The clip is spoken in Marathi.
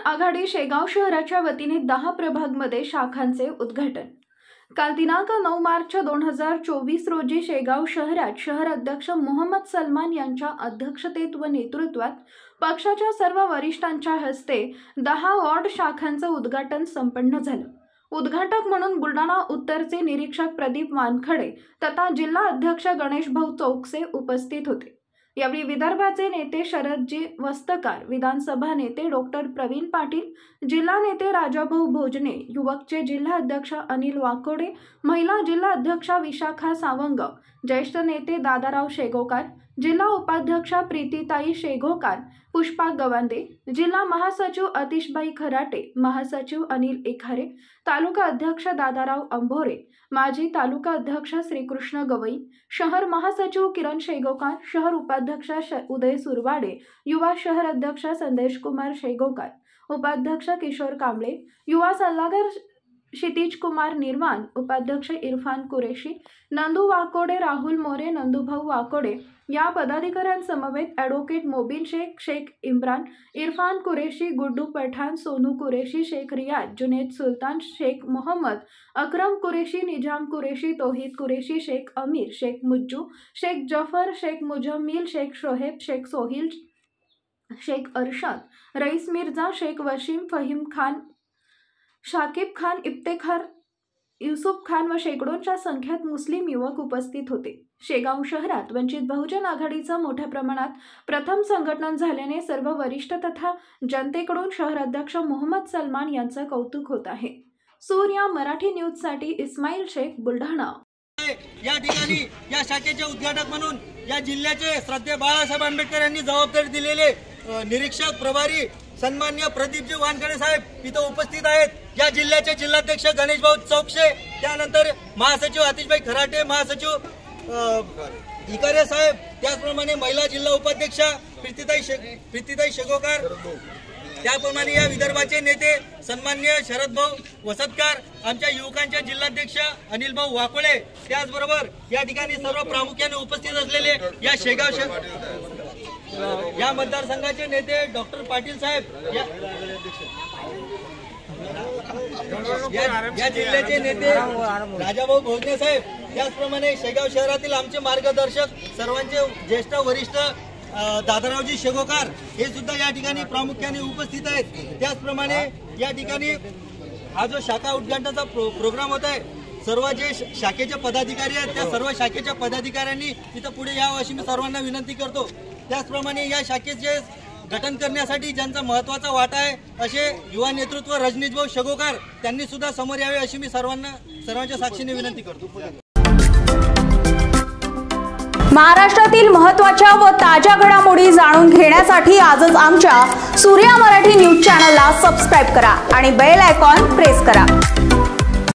आघाडी शेगाव शहराच्या वतीने 10 प्रभागमध्ये शाखांचे उद्घाटन। काल दिनांक 9 मार्च 2024 रोजी शेगाव शहरात शहर अध्यक्ष मोहम्मद सलमान यांच्या अध्यक्षतेत व नेतृत्वात पक्षाच्या सर्व वरिष्ठांच्या हस्ते 10 वॉर्ड शाखांचे उद्घाटन संपन्न झाले। उद्घाटक म्हणून बुलढाणा उत्तरचे निरीक्षक प्रदीप वानखडे तथा जिल्हा अध्यक्ष गणेश भाऊ चौकसे उपस्थित होते। यावेळी विदर्भाचे नेते शरदजी वस्तकार, विधानसभा नेते डॉक्टर प्रवीण पाटील, जिल्हा नेते राजाभाऊ भोजने, युवकचे जिल्हा अध्यक्ष अनिल वाकोडे, महिला जिल्हा अध्यक्षा विशाखा सावंग, ज्येष्ठ नेते दादाराव शेगोकार, जिल्हा उपाध्यक्षा प्रीतीताई शेगोकार, पुष्पा गवांदे, जिल्हा महासचिव अतिशभाई खराटे, महासचिव अनिल एखारे, तालुका अध्यक्ष दादाराव अंभोरे, माजी तालुका अध्यक्ष श्रीकृष्ण गवई, शहर महासचिव किरण शेगोकार, शहर उपाध्यक्ष उदय सुरवाडे, युवा शहर अध्यक्ष संदेश कुमार शेगोकार, उपाध्यक्ष किशोर कांबळे, युवा सल्लागार क्षितिज कुमार निर्वाण, उपाध्यक्ष इरफान कुरेशी, नंदू वाकोडे, राहुल मोरे, नंदूभाऊ वाकोडे या पदाधिकाऱ्यांसमवेत ॲडव्होकेट मोबिन शेख, शेख इम्रान, इरफान कुरेशी, गुड्डू पठाण, सोनू कुरेशी, शेख रियाज, जुनेद सुलतान, शेख मोहम्मद, अकरम कुरेशी, निजाम कुरेशी, तौहीद कुरेशी, शेख अमीर, शेख मुज्जू, शेख जफर, शेख मुजम्मिल, शेख शोहेब, शेख सोहिल, शेख अरशद, रईस मिर्जा, शेख वशीम, फहीम खान, शाकिब खान, इफ्तेखार, युसुफ खान व शेकडोंच्या संख्येत मुस्लिम युवक उपस्थित होते। शेगाव शहरात वंचित बहुजन आघाडीचं मोठ्या प्रमाणात प्रथम संघटन झाल्याने सर्व वरिष्ठ तथा जनतेकडून शहर अध्यक्ष मोहम्मद सलमान यांचं कौतुक होत आहे। सूर्या मराठी न्यूज साठी इस्माईल शेख, बुलढाणा। या ठिकाणी या शाखेचे उद्घाटक म्हणून या जिल्ह्याचे श्रद्धेय बाळासाहेब आंबेडकर यांनी जबाबदारी दिलेले निरीक्षक प्रभारी सन्मान्य प्रदीपजी वानखडे साहेब इथं उपस्थित आहेत। या जिल्ह्याचे जिल्हाध्यक्ष गणेश भाऊ चौकसे, त्यानंतर महासचिव अतिशभाई खराटे, महासचिव इकारे साहेब, त्याचप्रमाणे महिला जिल्हा उपाध्यक्षा प्रीतीताई शेगोकार, त्याप्रमाणे या विदर्भाचे नेते सन्मान्य शरद भाऊ वस्तकार, आमच्या युवकांच्या जिल्हाध्यक्ष अनिल भाऊ वाकोडे, त्याचबरोबर या ठिकाणी सर्व प्रामुख्याने उपस्थित असलेले या शेगाव या मतदारसंघाचे नेते डॉक्टर पाटील साहेब, या जिल्ह्याचे नेते राजाभाऊ भोजने साहेब, त्याचप्रमाणे शेगाव शहरातील आमचे मार्गदर्शक सर्वांचे ज्येष्ठ वरिष्ठ दादारावजी शेगोकार हे सुद्धा या ठिकाणी प्रामुख्याने उपस्थित आहेत। त्याचप्रमाणे या ठिकाणी हा जो शाखा उद्घाटनाचा प्रोग्राम होत आहे, सर्व जे शाखेचे पदाधिकारी आहेत त्या सर्व शाखेच्या पदाधिकाऱ्यांनी तिथं पुढे यावं अशी मी सर्वांना विनंती करतो। त्याचप्रमाणे या शाखेचे गठन करण्यासाठी ज्यांचा महत्त्वाचा वाटा आहे असे युवा नेतृत्व रजनीश भाऊ शेगोकार त्यांनी सुद्धा समोर यावे अशी मी सर्वांच्या साक्षीने विनंती करतो। महाराष्ट्रातील महत्त्वाच्या व ताज्या घडामोडी जाणून घेण्यासाठी आजच आमच्या सूर्या मराठी न्यूज चॅनलला सबस्क्राइब करा आणि बेल आयकॉन प्रेस करा।